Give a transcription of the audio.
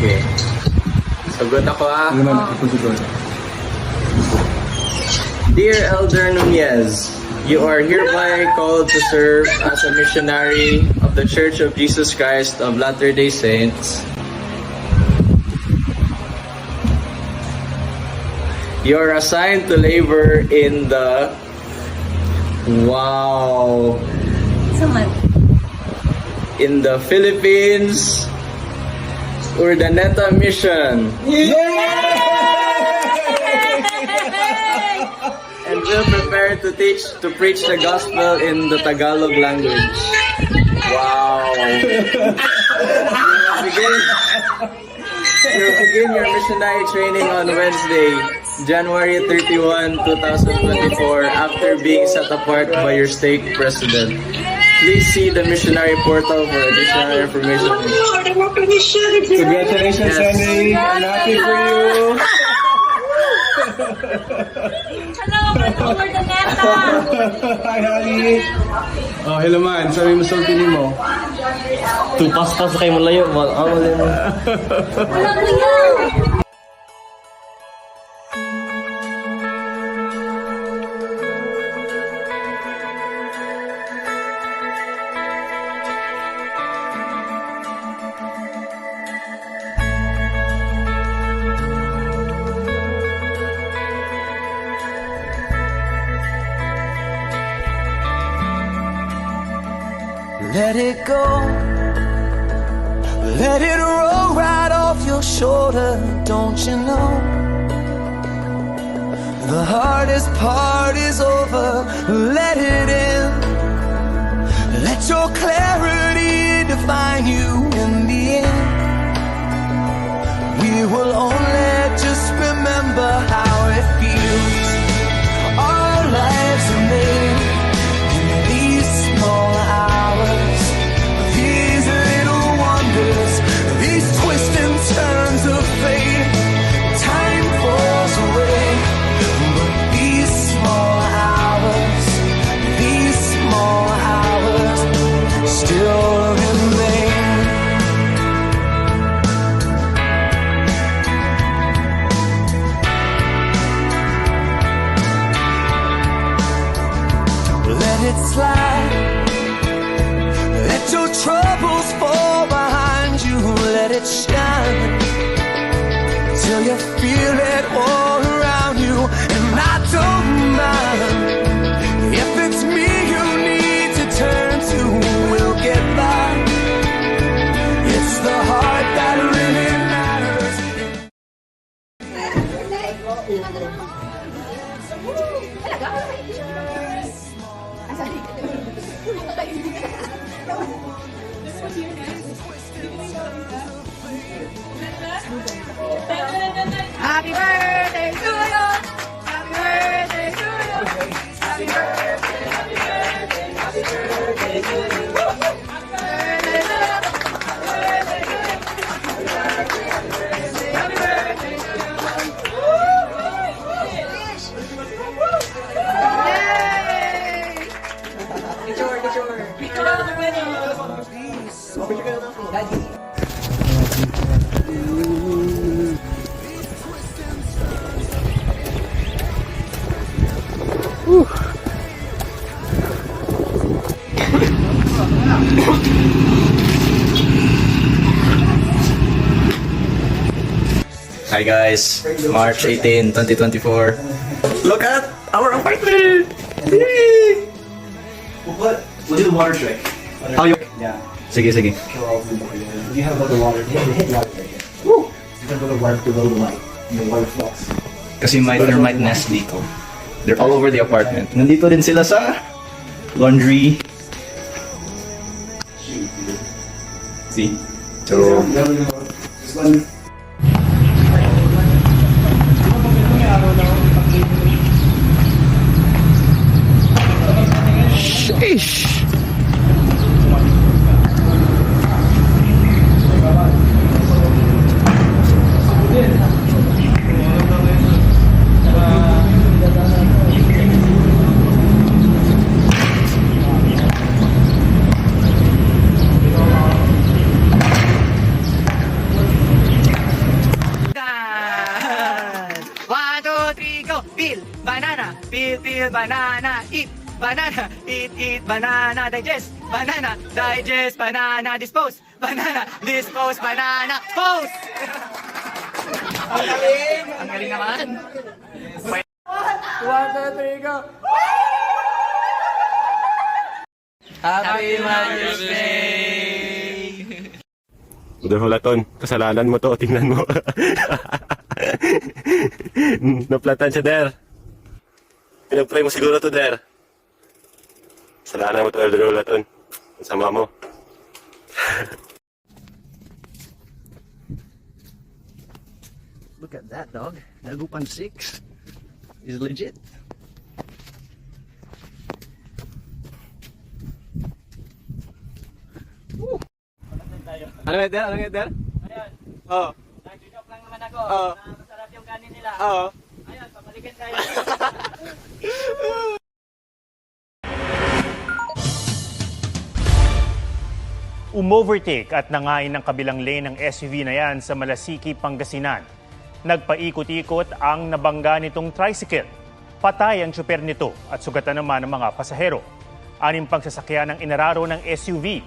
Okay. Sagot ako Dear Elder Nunez, you are hereby called to serve as a missionary of the Church of Jesus Christ of Latter-day Saints. You are assigned to labor in the in the Philippines Urdaneta Mission. And will prepare to preach the gospel in the Tagalog language. Wow. You'll begin your missionary training on Wednesday, January 31, 2024, after being set apart by your stake president. Please see the missionary portal for additional information. Congratulations, Henry. I'm happy for you. Hi, honey. Oh, hello man. Sabi mo sa pili mo. Tupas-pas kayo malayo. Wala kuya. Let it go, let it roll right off your shoulder, don't you know? The hardest part is over, let it in. Let your clarity define you in the end. We will only just remember how it feels. Our lives are made in these small hours, these little wonders, these twists and turns of fate. Time falls away, but these small hours still remain. Let it slide, let your troubles fall behind you, let it shine till you feel it all around you. And I don't mind if it's me you need to turn to, we'll get by. It's the heart that really matters. Happy birthday to you. Happy birthday to you. Happy birthday, happy birthday, happy birthday to you. Happy birthday to you. Yay! Picture of the winner. Hi guys, March 18, 2024. Look at our apartment! Yay! What? We'll do the water trick. How you? Yeah. Sige. You have about the water. Hit water right here. Woo! You can go to water below the light. And the water falls. Kasi may termite nest dito. They're all over the apartment. Nandito din sila sa laundry. See? So, Just one. sheesh! peel banana, eat banana, eat banana, digest banana, dispose banana, pose! Ang galing naman! 1, 2, 3, go! Happy Mother's Day! Brother Hulaton, kasalanan mo to, tingnan mo. Naplatan siya, Der. Pinag-pray mo siguro to, Der. Kasalanan mo to, Brother Hulaton. Ang sama mo. Look at that, dog. Dagupan 6 is legit. Ano nga, Der? Ano nga, Der? Ayun, Oo. nag-joke lang naman ako. Oo. Masarap yung kanin nila. Oo. Ayun, pabalikin tayo. Umovertake at nangain ng kabilang lane ng SUV na yan sa Malasiki, Pangasinan. Nagpaikot-ikot ang nabangga nitong tricycle. Patay ang tsuper nito at sugatan naman ng mga pasahero. 6 pagsasakyan ang inararo ng SUV.